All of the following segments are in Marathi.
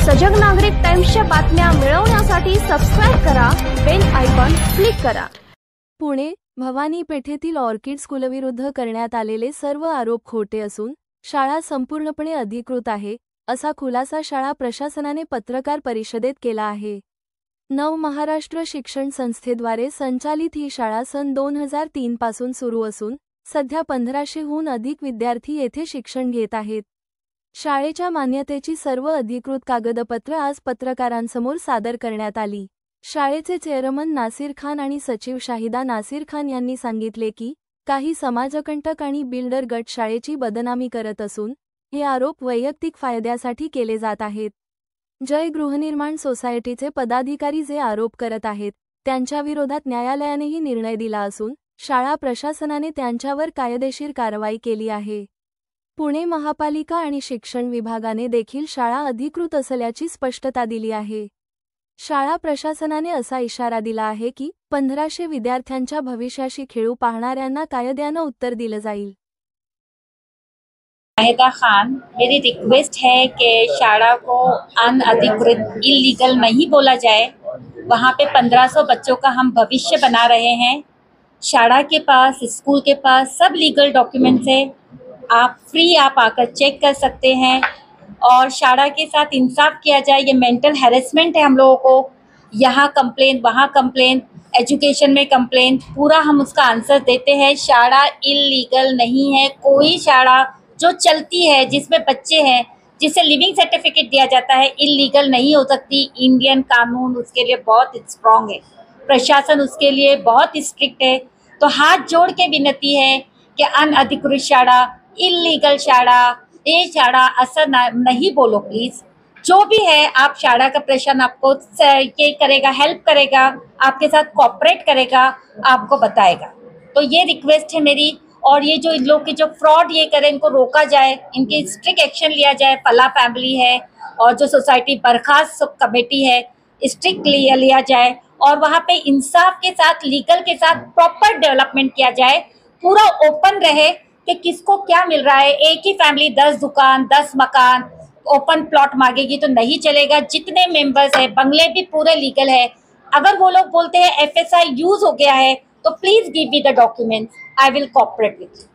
सजग नागरिक टाइम्सच्या बातम्या मिळवण्यासाठी सबस्क्राइब करा, बेल आयकॉन क्लिक करा। पुणे भवानी पेठेतील ऑर्किड स्कूलविरुद्ध करण्यात आलेले सर्व आरोप खोटे असून शाळा संपूर्णपणे अधिकृत आहे, असा खुलासा शाळा प्रशासनाने पत्रकार परिषदेत केला आहे। नव महाराष्ट्र शिक्षण संस्थेद्वारे संचालित ही शाळा सन 2003 पासून सुरू असून सध्या 1500हून अधिक विद्यार्थी येथे शिक्षण घेत आहेत। शाळेच्या मान्यतेची सर्व अधिकृत कागदपत्र आज पत्रकारांसमोर सादर करण्यात आली। शाळेचे चेअरमन नासिर खान आणि सचिव शाहिदा नासिर खान यांनी सांगितले की काही समाजकंटक आणि बिल्डर गट शाळेची बदनामी करत असून हे आरोप वैयक्तिक फायद्यासाठी केले जात आहेत। जय गृहनिर्माण सोसायटीचे पदाधिकारी जे आरोप करत आहेत त्यांच्या विरोधात न्यायालयानेही निर्णय दिला असून शाळा प्रशासनाने त्यांच्यावर कायदेशीर कारवाई केली आहे। पुणे महापालिका आणि शिक्षण विभागाने देखील शाळा अधिकृत असल्याची स्पष्टता दिली आहे। शाळा प्रशासनाने असा इशारा दिला आहे की 1500 विद्यार्थ्यांच्या भविष्याशी खेळू पाहणाऱ्यांना कायद्याने उत्तर दिलं जाईल। शाहिदा खान, मेरी रिक्वेस्ट है कि शाला को अनअधिकृत इलीगल नहीं बोला जाए। वहाँ पे 1500 बच्चों का हम भविष्य बना रहे हैं। शाला के पास, स्कूल के पास सब लीगल डॉक्यूमेंट्स है। आप आकर चेक कर सकते हैं और शाला के साथ इंसाफ किया जाए। ये मेंटल हैरेसमेंट है हम लोगों को, यहाँ कंप्लेन वहाँ कंप्लेन, एजुकेशन में कंप्लेन, पूरा हम उसका आंसर देते हैं। शाला इलीगल नहीं है। कोई शाला जो चलती है जिसमें बच्चे हैं जिसे लिविंग सर्टिफिकेट दिया जाता है इलीगल नहीं हो सकती। इंडियन कानून उसके लिए बहुत स्ट्रॉन्ग है, प्रशासन उसके लिए बहुत स्ट्रिक्ट है। तो हाथ जोड़ के विनती है कि अनअधिकृत शाला, इलीगल शाला, ये शाला असर नहीं बोलो प्लीज़। जो भी है आप शाला का प्रशासन आपको ये करेगा, हेल्प करेगा, आपके साथ कोऑपरेट करेगा, आपको बताएगा। तो ये रिक्वेस्ट है मेरी। और ये जो इन लोग के जो फ्रॉड ये करें इनको रोका जाए, इनके स्ट्रिक्ट एक्शन लिया जाए। फला फैमिली है और जो सोसाइटी बर्खास्त कमेटी है स्ट्रिक्ट लिया जाए और वहाँ पे इंसाफ के साथ, लीगल के साथ प्रॉपर डेवलपमेंट किया जाए। पूरा ओपन रहे कि किसको क्या मिल रहा है। एक ही फैमिली 10 दुकान 10 मकान ओपन प्लॉट मांगेगी तो नहीं चलेगा। जितने मेंबर्स है, बंगले भी पूरे लीगल है। अगर वो लोग बोलते हैं FSI यूज हो गया है तो please give me the documents, I will cooperate विद यू।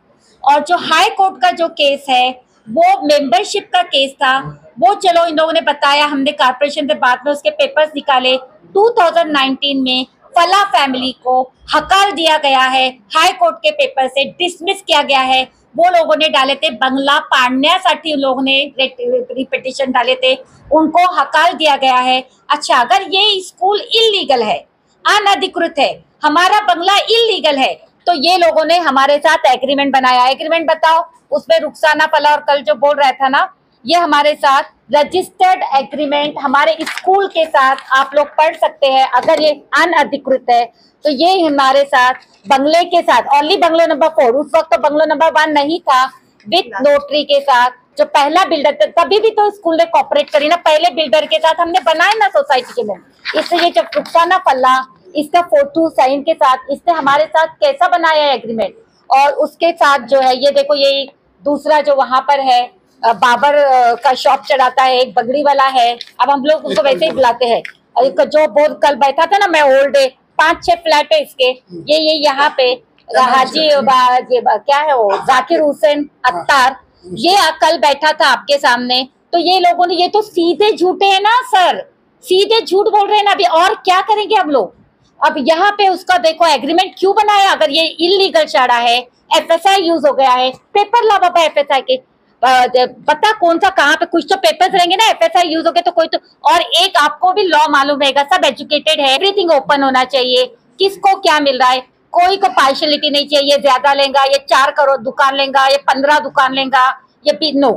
और जो हाई कोर्ट का जो केस है वो मेंबरशिप का केस था, वो चलो इन लोगों ने बताया, हमने कारपोरेशन से बाद में उसके पेपर्स निकाले। 2019 में फला फैमिली को हकार दिया गया है, हाई कोर्ट के पेपर से डिसमिस किया गया है। वो लोगों ने डाले थे बंगला पाडण्यासाठी, उन लोगों ने रिपिटिशन डाले थे, उनको हकार दिया गया है। अच्छा, अगर ये स्कूल इलीगल है, अनधिकृत है, हमारा बंगला इलीगल है, तो ये लोगों ने हमारे साथ एग्रीमेंट बनाया। एग्रीमेंट बताओ, उसमें रुखसाना फला और कल जो बोल रहा था ना, ये हमारे साथ रजिस्टर्ड एग्रीमेंट हमारे स्कूल के साथ आप लोग पढ़ सकते हैं। अगर ये अनअधिकृत है तो ये हमारे साथ बंगले के साथ, ओनली बंगलो नंबर 4, उस वक्त तो बंगलो नंबर 1 नहीं था, विद नोटरी के साथ जो पहला बिल्डर था, तभी भी तो स्कूल ने कॉपरेट करी ना। पहले बिल्डर के साथ हमने बनाए ना सोसाइटी के लोग। इसलिए जब रुखसाना फल्ला इसका फोटो साइन के साथ इसने हमारे साथ कैसा बनाया है एग्रीमेंट, और उसके साथ जो है ये देखो, ये दूसरा जो वहां पर है बाबर का शॉप चलाता है, एक बगड़ी वाला है, अब हम लोग उसको वैसे ही बुलाते हैं। जो बोर्ड कल बैठा था ना, मैं ओल्ड है, 5-6 फ्लैट है इसके, ये यहाँ पे हाजी क्या है वो जाकिर हुसैन अत्तार, ये कल बैठा था आपके सामने। तो ये लोगों ने, ये तो सीधे झूठे है ना सर, सीधे झूठ बोल रहे हैं ना अभी। और क्या करेंगे हम लोग? अब यहाँ पे उसका देखो एग्रीमेंट क्यों बनाया। अगर ये इलीगल शाला है, FSI यूज हो गया है, पेपर ला बाबा FSI के, पता कौन सा कहाँ पे, कुछ तो पेपर्स रहेंगे ना, FSI यूज हो गए तो कोई तो। और एक आपको भी लॉ मालूम रहेगा, सब एजुकेटेड है, एवरीथिंग ओपन होना चाहिए, किसको क्या मिल रहा है, कोई को पार्शियलिटी नहीं चाहिए। ये ज्यादा लेगा, ये 4 करोड़ दुकान लेगा, ये 15 दुकान लेगा, ये भी नो।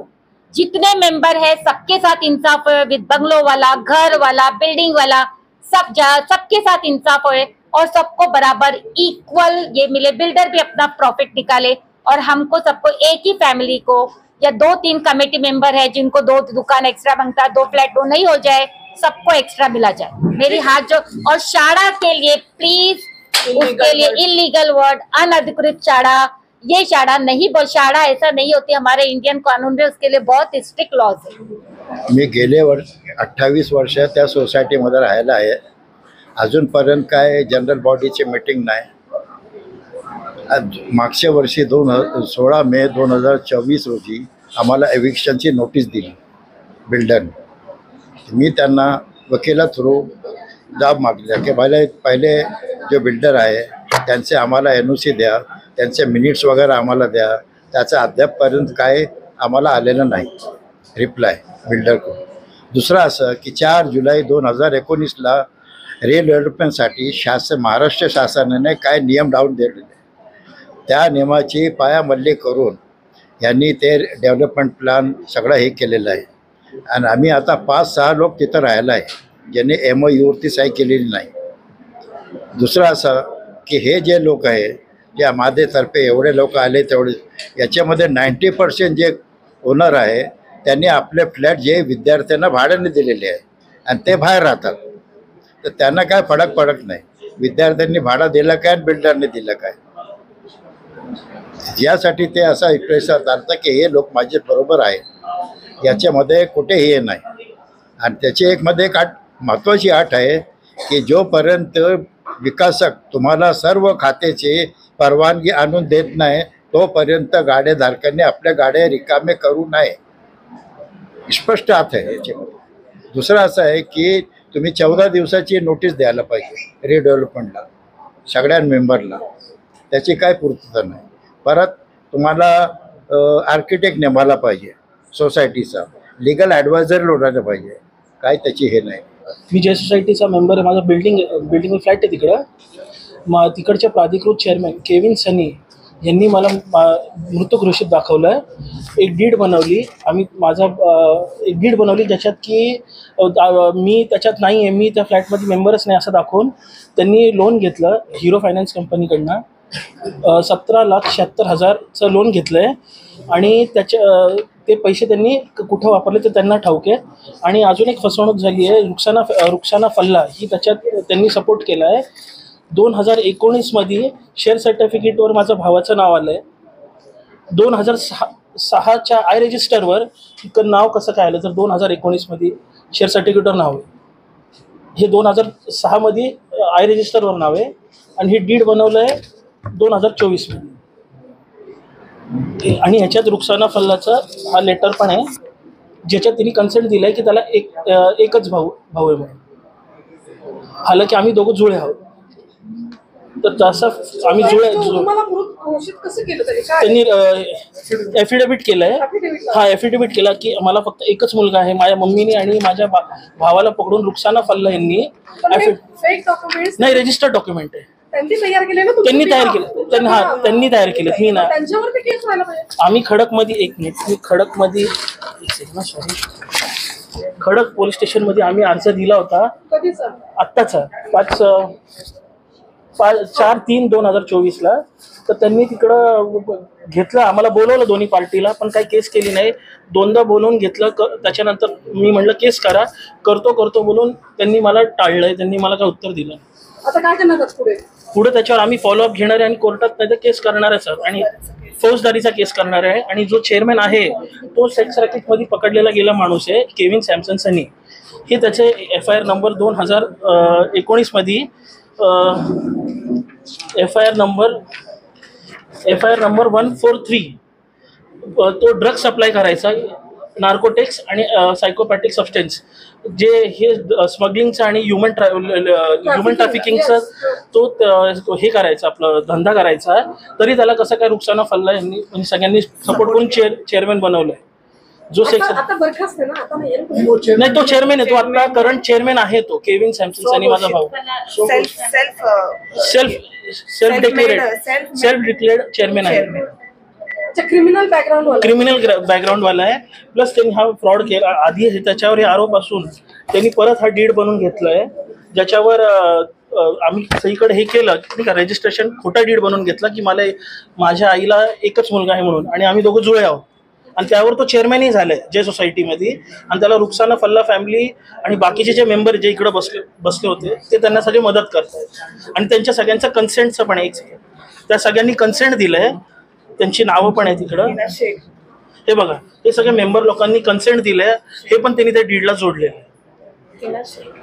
जितने मेंबर है सबके साथ इंसाफ हो, विद बंगलो वाला, घर वाला, बिल्डिंग वाला, सबके साथ इंसाफ होए और सबको बराबर इक्वल ये मिले। बिल्डर भी अपना प्रॉफिट निकाले और हमको सबको, एक ही फैमिली को या 2-3 कमेटी मेंबर है जिनको 2 दुकान एक्स्ट्रा बनता है, 2 फ्लैट वो नहीं हो जाए, सबको एक्स्ट्रा मिला जाए। मेरी हाथ जो, और शाला के लिए प्लीज, उसके लिए इलीगल वर्ड अनधिकृत शाला, ये शाला नहीं, शाला ऐसा नहीं होती। हमारे इंडियन कानून में उसके लिए बहुत स्ट्रिक्ट लॉज है। मी गेले वर्ष 28 वर्ष त्या सोसायटीमध्ये राहायला आहे. अजूनपर्यंत काय जनरल बॉडीची मीटिंग नाही. मागच्या वर्षी 16 मे 2024 रोजी आम्हाला एविक्शनची नोटीस दिली बिल्डरने. मी त्यांना वकिला थ्रू जाब मागल्या की पहिले जो बिल्डर आहे त्यांचे आम्हाला NOC द्या, त्यांचे मिनिट्स वगैरे आम्हाला द्या. त्याचं अद्यापपर्यंत काय आम्हाला आलेलं नाही रिप्लाय बिल्डरकडून. दुसरं असं की 4 जुलै 2019ला रिडेव्हलपमेंटसाठी महाराष्ट्र शासनाने काय नियम लावून दिलेले, त्या नियमाची पायामल्ली करून यांनी ते डेव्हलपमेंट प्लॅन सगळं हे केलेलं आहे. आणि आम्ही आता 5-6 लोक तिथं राहायला आहे ज्यांनी MOUवरती सही केलेली नाही. दुसरं असं की हे जे लोक आहे जे माझ्यातर्फे एवढे लोक आले तेवढे, याच्यामध्ये 90% जे ओनर आहे त्यांनी आपले फ्लॅट जे विद्यार्थ्यांना भाड्याने दिलेले आहे आणि ते बाहेर राहतात. तर त्यांना काय फरक पडत नाही विद्यार्थ्यांनी भाडा दिला काय आणि बिल्डरने दिलं काय. यासाठी ते असा एक्सप्रेशन चालतं की हे लोक माझे बरोबर आहे, याच्यामध्ये कुठे हे नाही. आणि त्याची एक महत्त्वाची अट आहे की जोपर्यंत विकासक तुम्हाला सर्व खात्याची परवानगी आणून देत नाही तोपर्यंत गाडेधारकांनी आपल्या गाड्या रिकामे करू नये. स्पष्ट अर्थ आहे याच्यामध्ये. दुसरं असं आहे की तुम्ही 14 दिवसाची नोटीस द्यायला पाहिजे रिडेव्हलपमेंटला सगळ्या मेंबरला. त्याची काय पूर्तता नाही. परत तुम्हाला आर्किटेक्ट नेमायला पाहिजे, सोसायटीचा लीगल ॲडवायझर लोटायला पाहिजे. काय त्याची हे नाही. मी जे सोसायटीचा मेंबर आहे, माझा बिल्डिंग फ्लॅट आहे तिकडं. तिकडच्या प्राधिकृत चेअरमॅन केविन सनी यांनी मला मृत घोषित दाखवलं आहे. एक डीड बनवली आम्ही, एक डीड बनवली ज्याच्यात की मी त्याच्यात नाही आहे, मी त्या फ्लॅटमध्ये मेंबरच नाही असं दाखवून त्यांनी लोन घेतलं हिरो फायनान्स कंपनीकडनं. 17,76,000चं लोन घेतलं आहे आणि ते पैसे त्यांनी कुठं वापरले ते त्यांना ठाऊक आहे. आणि अजून एक फसवणूक झाली आहे, रुक्साना फल्ला ही त्याच्यात त्यांनी सपोर्ट केला आहे. 2019मध्ये शेअर सर्टिफिकेटवर माझं भावाचं नाव आलं आहे. 2006च्या आय रजिस्टरवर इकडं नाव कसं काय आलं, तर 2019मध्ये शेअर सर्टिफिकेटवर नाव आहे. हे 2006मध्ये आय रजिस्टरवर नाव आहे आणि हे डीड बनवलं आहे 2024मध्ये. आणि ह्याच्यात रुक्साना फल्लाचा हा लेटर पण आहे ज्याच्यात तिने कन्सेंट दिलं आहे की त्याला एकच भाऊ आहे म्हणून. हालांकी आम्ही दोघं जुळे आहोत. तर तसं आम्ही त्यांनी ॲफिडेव्हिट केलं आहे. हा ॲफिडेव्हिट केला की मला फक्त एकच मुलगा आहे. माझ्या मम्मीने आणि माझ्या भावाला पकडून रुक्साना फल्ला यांनी नाही रजिस्टर्ड डॉक्युमेंट आहे त्यांनी तयार केले. मी ना आम्ही खडक पोलीस स्टेशनमध्ये आम्ही अर्ज दिला होता आत्ताचा 4/3/2024ला. तर त्यांनी तिकडं घेतलं, आम्हाला बोलवलं दोन्ही पार्टीला, पण काही केस केली नाही. 2दा बोलवून घेतलं. त्याच्यानंतर मी म्हटलं केस करतो बोलून त्यांनी मला टाळलंय. त्यांनी मला काय उत्तर दिलं. आता काय करणार पुढे त्याच्यावर आम्ही फॉलोअप घेणार आहे आणि कोर्टात नाही तर केस करणार आहे सर. आणि फौजदारीचा केस करणार आहे. आणि जो चेअरमॅन आहे तो सेक्स रॅकेटमध्ये पकडलेला गेला माणूस आहे केविन सॅमसन सनी. हे त्याचे FIR नंबर 2019मध्ये FIR नंबर 143 तो ड्रग सप्लाय करायचा, नार्कोटिक्स आणि सायकोपॅथिक सबस्टन्स जे हे स्मगलिंगचं आणि ह्युमन ट्रॅफिकिंगचं तो हे करायचा, आपला धंदा करायचा. तरी त्याला कसं काय रुक्साना फल्ला यांनी म्हणजे सगळ्यांनी सपोर्ट करून चेअरमॅन बनवलंय. जो सेक्स नाही तो चेअरमॅन आहे, तो आता करंट चेअरमॅन आहे तो केविन सॅमसन आणि माझा भाऊ. सेल्फ डिक्लेअर्ड चेअरमॅन आहे. क्रिमिनल बॅकग्राऊंड वाला आहे. प्लस त्यांनी हा फ्रॉड केला आधी, त्याच्यावर हे आरोप असून त्यांनी परत हा डीड बनवून घेतलाय ज्याच्यावर आम्ही सगळीकडे हे केलं नाही का, रजिस्ट्रेशन खोटा डीड बनवून घेतला की माझ्या आईला एकच मुलगा आहे म्हणून आणि आम्ही दोघं जुळे आहोत. आणि त्यावर तो चेअरमॅनही झालाय जे सोसायटीमध्ये. आणि त्याला रुक्साना फल्ला फॅमिली आणि बाकीचे जे मेंबर जे इकडे बसले होते ते त्यांना सगळे मदत करतात. आणि त्यांच्या सगळ्यांचा कन्सेंटचं पण एक त्या सगळ्यांनी कन्सेंट दिलंय. त्यांची नावं पण आहे तिकडं. हे बघा हे सगळे मेंबर लोकांनी कन्सेंट दिलंय, हे पण त्यांनी त्या डीडला जोडले. टीना शेख